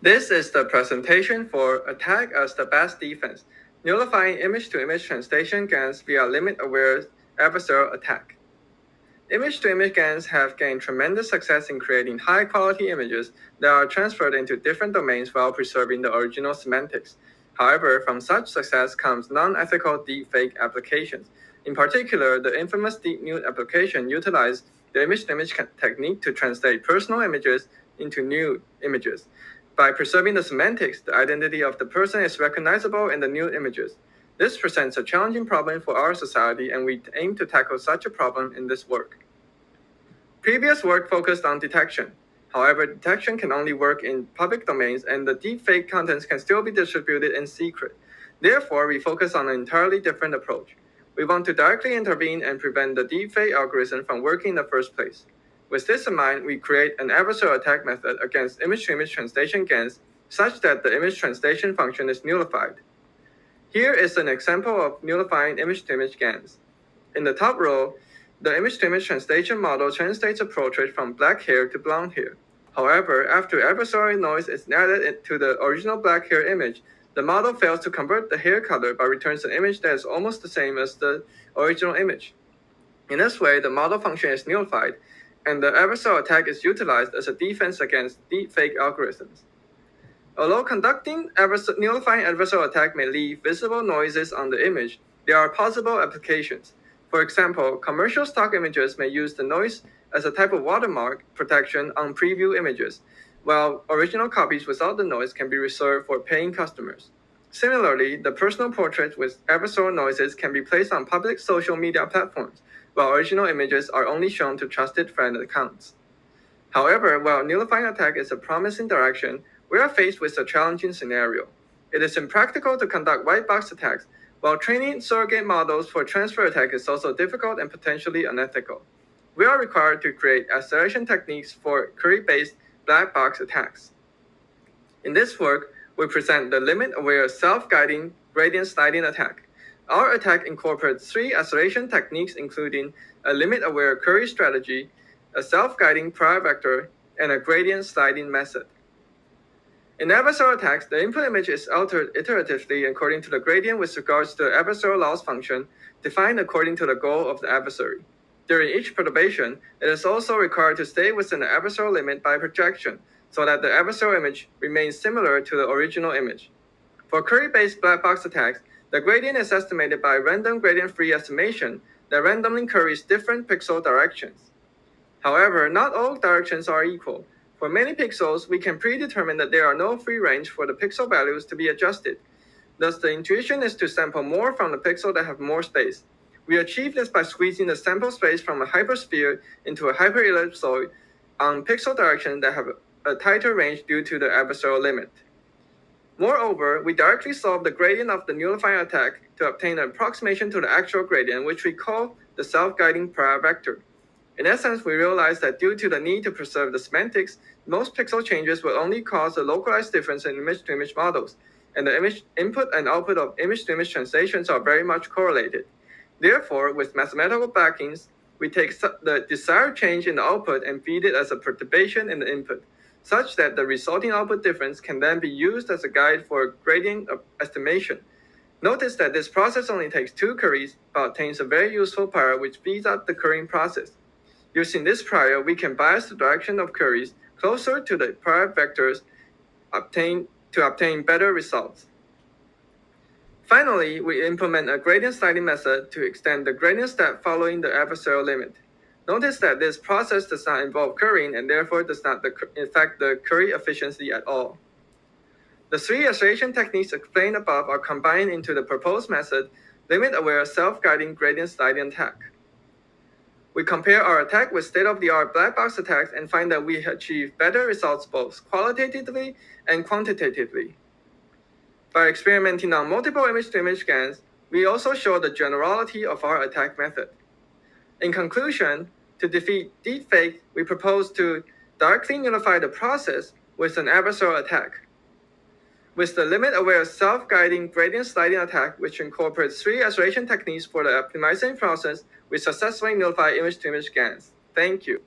This is the presentation for Attack as the Best Defense, Nullifying Image-to-Image Translation GANs via Limit-Aware Adversarial Attack. Image-to-image GANs have gained tremendous success in creating high-quality images that are transferred into different domains while preserving the original semantics. However, from such success comes non-ethical deepfake applications. In particular, the infamous DeepNude application utilized the image-to-image technique to translate personal images into nude images. By preserving the semantics, the identity of the person is recognizable in the nude images. This presents a challenging problem for our society, and we aim to tackle such a problem in this work. Previous work focused on detection. However, detection can only work in public domains, and the deepfake contents can still be distributed in secret. Therefore, we focus on an entirely different approach. We want to directly intervene and prevent the deepfake algorithm from working in the first place. With this in mind, we create an adversarial attack method against image-to-image translation GANs such that the image translation function is nullified. Here is an example of nullifying image-to-image GANs. In the top row, the image-to-image translation model translates a portrait from black hair to blonde hair. However, after adversarial noise is added to the original black hair image, the model fails to convert the hair color but returns an image that is almost the same as the original image. In this way, the model function is nullified, and the adversarial attack is utilized as a defense against deepfake algorithms. Although conducting nullifying adversarial attack may leave visible noises on the image, there are possible applications. For example, commercial stock images may use the noise as a type of watermark protection on preview images, while original copies without the noise can be reserved for paying customers. Similarly, the personal portraits with adversarial noises can be placed on public social media platforms, while original images are only shown to trusted friend accounts. However, while nullifying attack is a promising direction, we are faced with a challenging scenario. It is impractical to conduct white box attacks, while training surrogate models for transfer attack is also difficult and potentially unethical. We are required to create acceleration techniques for query-based black box attacks. In this work, we present the limit-aware self-guiding gradient sliding attack. Our attack incorporates three acceleration techniques, including a limit-aware query strategy, a self-guiding prior vector, and a gradient sliding method. In adversarial attacks, the input image is altered iteratively according to the gradient with regards to the adversarial loss function defined according to the goal of the adversary. During each perturbation, it is also required to stay within the adversarial limit by projection, so that the adversarial image remains similar to the original image. For query-based black box attacks, the gradient is estimated by random gradient-free estimation that randomly queries different pixel directions. However, not all directions are equal. For many pixels, we can predetermine that there are no free range for the pixel values to be adjusted. Thus, the intuition is to sample more from the pixel that have more space. We achieve this by squeezing the sample space from a hypersphere into a hyperellipsoid on pixel directions that have a tighter range due to the adversarial limit. Moreover, we directly solve the gradient of the nullifying attack to obtain an approximation to the actual gradient, which we call the self-guiding prior vector. In essence, we realize that due to the need to preserve the semantics, most pixel changes will only cause a localized difference in image-to-image models, and the image input and output of image-to-image translations are very much correlated. Therefore, with mathematical backings, we take the desired change in the output and feed it as a perturbation in the input, such that the resulting output difference can then be used as a guide for gradient estimation. Notice that this process only takes 2 queries, but obtains a very useful prior which speeds up the querying process. Using this prior, we can bias the direction of queries closer to the prior vectors to obtain better results. Finally, we implement a gradient sliding method to extend the gradient step following the adversarial limit. Notice that this process does not involve querying and therefore does not affect the query efficiency at all. The 3 acceleration techniques explained above are combined into the proposed method, limit-aware self-guiding gradient sliding attack. We compare our attack with state-of-the-art black box attacks and find that we achieve better results both qualitatively and quantitatively. By experimenting on multiple image-to-image GANs, we also show the generality of our attack method. In conclusion, to defeat deepfake, we propose to directly unify the process with an adversarial attack. With the limit-aware self-guiding gradient sliding attack, which incorporates 3 acceleration techniques for the optimizing process, we successfully nullify image-to-image GANs. Thank you.